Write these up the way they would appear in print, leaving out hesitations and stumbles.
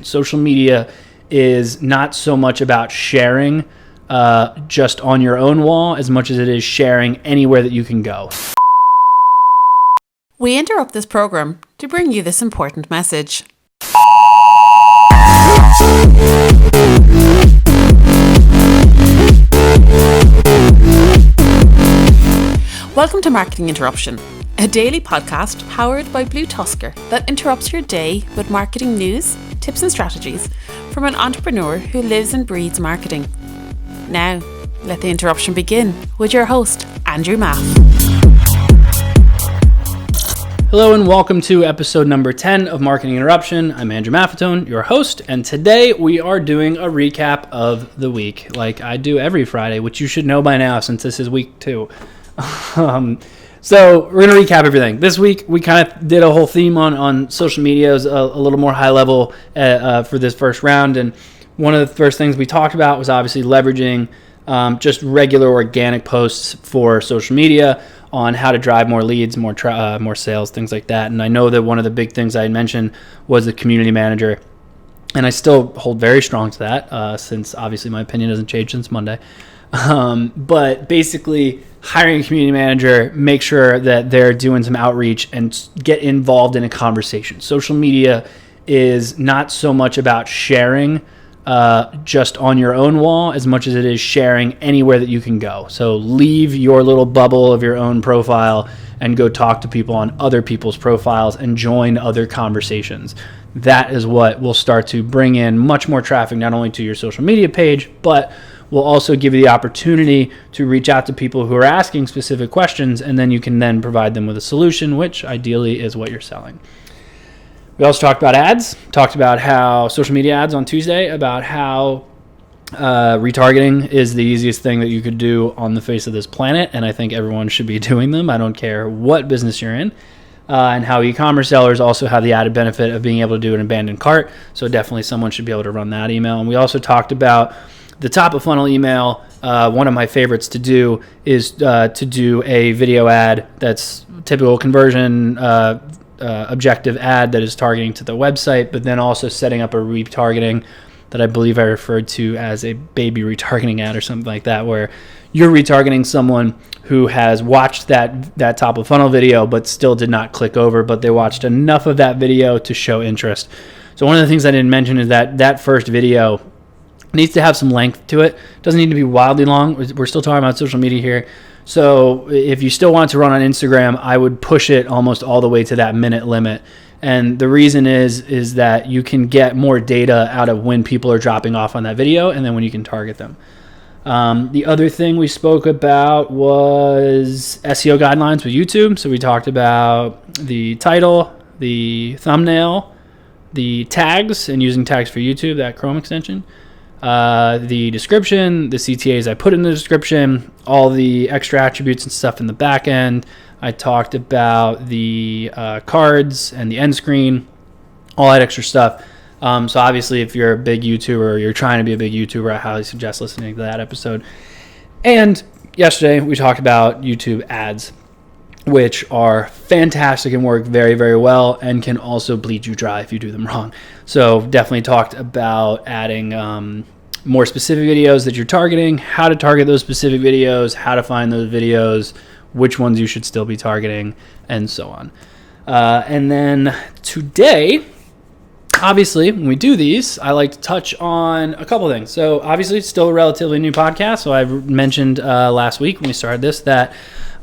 Social media is not so much about sharing just on your own wall as much as it is sharing anywhere that you can go. We interrupt this program to bring you this important message. Welcome to Marketing Interruption, a daily podcast powered by BlueTuskr that interrupts your day with marketing news, tips and strategies from an entrepreneur who lives and breathes marketing. Now, let the interruption begin with your host, Andrew Maff. Hello and welcome to episode number 10 of Marketing Interruption. I'm Andrew Maffetone, your host, and today we are doing a recap of the week, like I do every Friday, which you should know by now since this is week 2. So we're going to recap everything. This week we kind of did a whole theme on social media, a little more high level for this first round, and one of the first things we talked about was obviously leveraging just regular organic posts for social media on how to drive more leads, more sales, things like that. And I know that one of the big things I had mentioned was the community manager, and I still hold very strong to that since obviously my opinion hasn't changed since Monday. But basically hiring a community manager, make sure that they're doing some outreach and get involved in a conversation. Social media is not so much about sharing just on your own wall as much as it is sharing anywhere that you can go. So leave your little bubble of your own profile and go talk to people on other people's profiles and join other conversations. That is what will start to bring in much more traffic, not only to your social media page, but will also give you the opportunity to reach out to people who are asking specific questions, and then you can then provide them with a solution, which ideally is what you're selling. We also talked about ads, talked about how social media ads on Tuesday, about how retargeting is the easiest thing that you could do on the face of this planet, and I think everyone should be doing them. I don't care what business you're in. And how e-commerce sellers also have the added benefit of being able to do an abandoned cart, so definitely someone should be able to run that email. And we also talked about the top of funnel email. One of my favorites to do is to do a video ad that's typical conversion objective ad that is targeting to the website, but then also setting up a retargeting that I believe I referred to as a baby retargeting ad or something like that, where you're retargeting someone who has watched that top of funnel video but still did not click over, but they watched enough of that video to show interest. So one of the things I didn't mention is that first video needs to have some length to it. It doesn't need to be wildly long. We're still talking about social media here. So if you still want to run on Instagram, I would push it almost all the way to that minute limit. And the reason is that you can get more data out of when people are dropping off on that video and then when you can target them. The other thing we spoke about was SEO guidelines with YouTube. So we talked about the title, the thumbnail, the tags, and using tags for YouTube, that Chrome extension. The description, the CTAs I put in the description, all the extra attributes and stuff in the back end. I talked about the cards and the end screen, all that extra stuff. So obviously if you're a big YouTuber or you're trying to be a big YouTuber, I highly suggest listening to that episode. And yesterday we talked about YouTube ads, which are fantastic and work very, very well and can also bleed you dry if you do them wrong. So definitely talked about adding more specific videos that you're targeting, how to target those specific videos, how to find those videos, which ones you should still be targeting, and so on. And then today, obviously, when we do these, I like to touch on a couple things. So obviously, it's still a relatively new podcast. So I mentioned last week when we started this that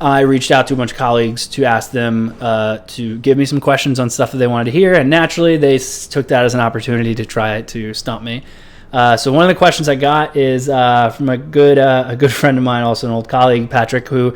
I reached out to a bunch of colleagues to ask them to give me some questions on stuff that they wanted to hear. And naturally, they took that as an opportunity to try to stump me. So one of the questions I got is from a good friend of mine, also an old colleague, Patrick, who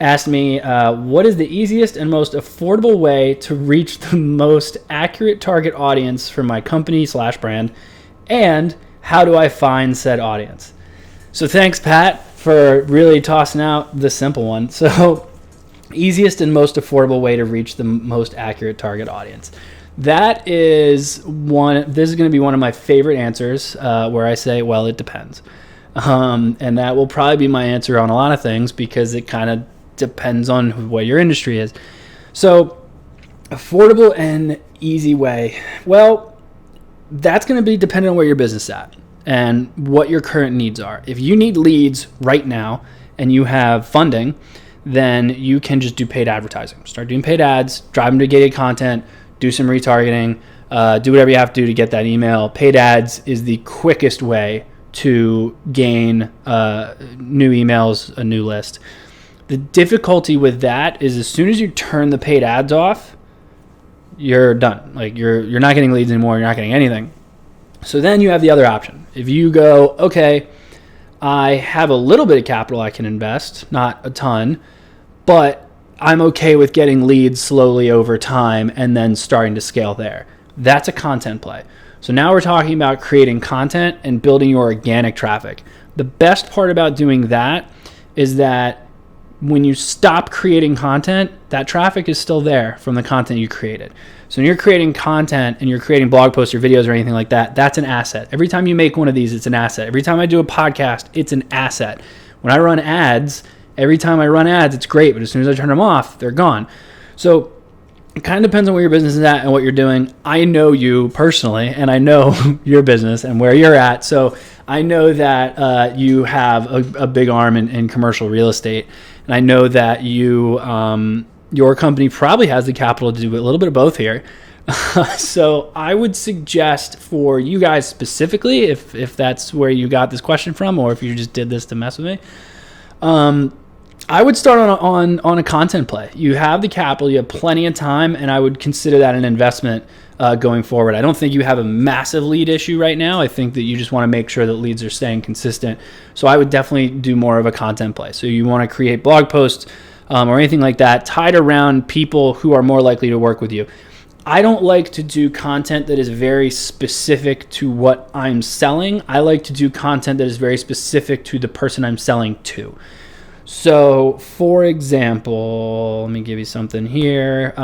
asked me, what is the easiest and most affordable way to reach the most accurate target audience for my company/brand, and how do I find said audience? So thanks, Pat, for really tossing out the simple one. So easiest and most affordable way to reach the most accurate target audience. That is one. This is going to be one of my favorite answers where I say, well, it depends. And that will probably be my answer on a lot of things because it kind of depends on what your industry is. So affordable and easy way. Well, that's going to be dependent on where your business is at and what your current needs are. If you need leads right now and you have funding, then you can just do paid advertising. Start doing paid ads, drive them to gated content, do some retargeting, do whatever you have to do to get that email. Paid ads is the quickest way to gain new emails, a new list. The difficulty with that is as soon as you turn the paid ads off, you're done. Like you're not getting leads anymore. You're not getting anything. So then you have the other option. If you go, okay, I have a little bit of capital I can invest, not a ton, but I'm okay with getting leads slowly over time and then starting to scale there. That's a content play. So now we're talking about creating content and building your organic traffic. The best part about doing that is that when you stop creating content, that traffic is still there from the content you created. So when you're creating content and you're creating blog posts or videos or anything like that, that's an asset. Every time you make one of these, it's an asset. Every time I do a podcast, it's an asset. When I run ads, every time I run ads, it's great, but as soon as I turn them off, they're gone. So it kind of depends on where your business is at and what you're doing. I know you personally, and I know your business and where you're at. So I know that you have a big arm in commercial real estate, and I know that your company probably has the capital to do a little bit of both here. So I would suggest for you guys specifically, if that's where you got this question from, or if you just did this to mess with me, I would start on a content play. You have the capital, you have plenty of time, and I would consider that an investment going forward. I don't think you have a massive lead issue right now. I think that you just want to make sure that leads are staying consistent. So I would definitely do more of a content play. So you want to create blog posts or anything like that tied around people who are more likely to work with you. I don't like to do content that is very specific to what I'm selling. I like to do content that is very specific to the person I'm selling to. So, for example, let me give you something here.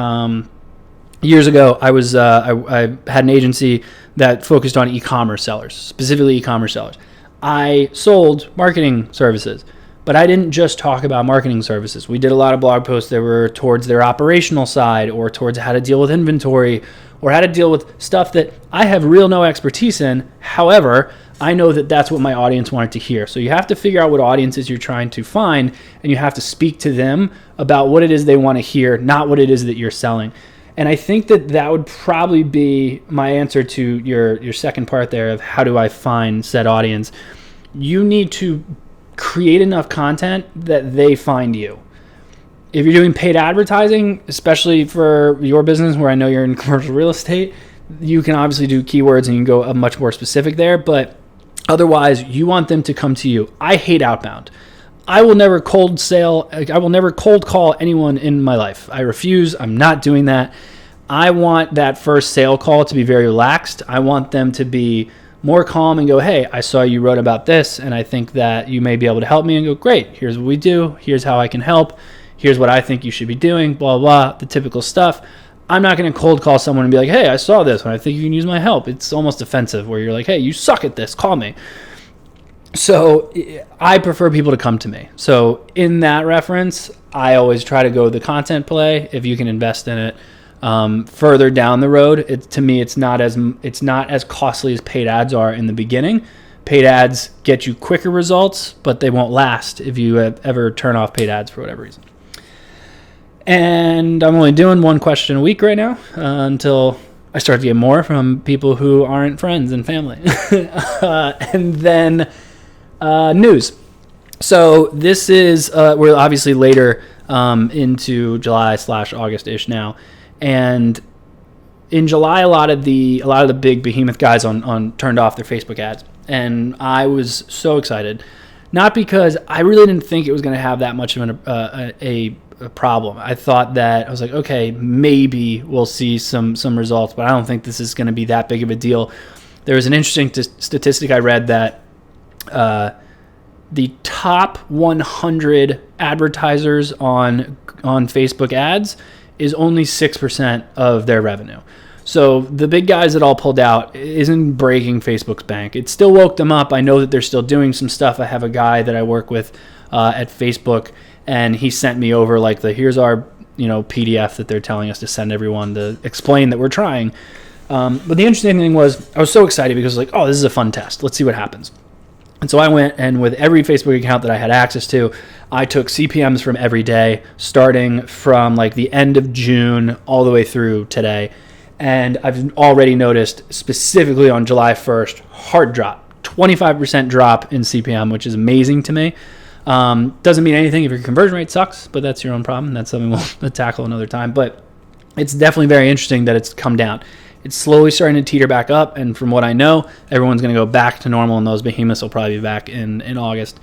Years ago, I had an agency that focused on e-commerce sellers, specifically e-commerce sellers. I sold marketing services, but I didn't just talk about marketing services. We did a lot of blog posts that were towards their operational side or towards how to deal with inventory or how to deal with stuff that I have no expertise in. However, I know that that's what my audience wanted to hear. So you have to figure out what audiences you're trying to find, and you have to speak to them about what it is they want to hear, not what it is that you're selling. And I think that would probably be my answer to your second part there of how do I find said audience. You need to create enough content that they find you. If you're doing paid advertising, especially for your business where I know you're in commercial real estate, you can obviously do keywords and you can go much more specific there, but otherwise you want them to come to you. I hate outbound. I will never cold call anyone in my life. I refuse. I'm not doing that. I want that first sale call to be very relaxed. I want them to be more calm and go, hey, I saw you wrote about this and I think that you may be able to help me, and go, great, here's what we do. Here's how I can help. Here's what I think you should be doing, blah, blah, the typical stuff. I'm not going to cold call someone and be like, hey, I saw this and I think you can use my help. It's almost offensive where you're like, hey, you suck at this, call me. So I prefer people to come to me. So in that reference, I always try to go the content play if you can invest in it. Further down the road, to me, it's not as costly as paid ads are in the beginning. Paid ads get you quicker results, but they won't last if you ever turn off paid ads for whatever reason. And I'm only doing one question a week right now until I start to get more from people who aren't friends and family. And then news. So this is, we're obviously later into July/August-ish now. And in July, a lot of the big behemoth guys on turned off their Facebook ads. And I was so excited. Not because I really didn't think it was going to have that much of a problem. I thought that, I was like, okay, maybe we'll see some results, but I don't think this is going to be that big of a deal. There was an interesting statistic I read that the top 100 advertisers on Facebook ads is only 6% of their revenue. So the big guys that all pulled out isn't breaking Facebook's bank. It still woke them up. I know that they're still doing some stuff. I have a guy that I work with at Facebook, and he sent me over like here's our PDF that they're telling us to send everyone to explain that we're trying. But the interesting thing was I was so excited because like, oh, this is a fun test. Let's see what happens. And so I went, and with every Facebook account that I had access to, I took CPMs from every day, starting from like the end of June all the way through today. And I've already noticed, specifically on July 1st, hard drop, 25% drop in CPM, which is amazing to me. Doesn't mean anything if your conversion rate sucks, but that's your own problem. That's something we'll tackle another time. But it's definitely very interesting that it's come down. It's slowly starting to teeter back up, and from what I know, everyone's going to go back to normal, and those behemoths will probably be back in August,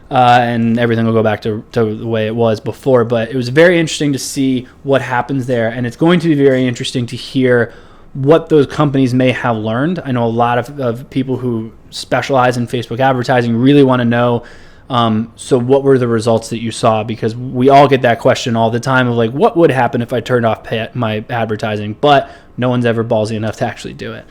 and everything will go back to the way it was before. But it was very interesting to see what happens there, and it's going to be very interesting to hear what those companies may have learned. I know a lot of people who specialize in Facebook advertising really want to know, so what were the results that you saw? Because we all get that question all the time of like, what would happen if I turned off my advertising? But no one's ever ballsy enough to actually do it.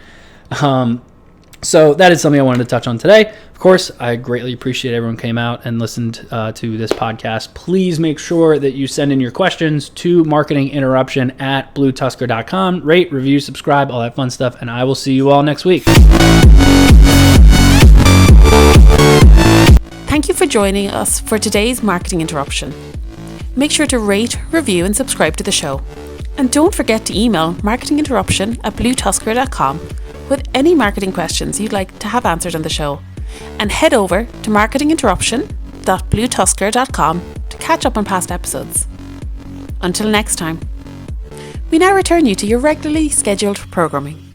So that is something I wanted to touch on today. Of course, I greatly appreciate everyone came out and listened to this podcast. Please make sure that you send in your questions to marketinginterruption@BlueTuskr.com. Rate, review, subscribe, all that fun stuff, and I will see you all next week. Thank you for joining us for today's Marketing Interruption. Make sure to rate, review, and subscribe to the show. And don't forget to email marketinginterruption@BlueTuskr.com with any marketing questions you'd like to have answered on the show. And head over to marketinginterruption.bluetuskr.com to catch up on past episodes. Until next time, we now return you to your regularly scheduled programming.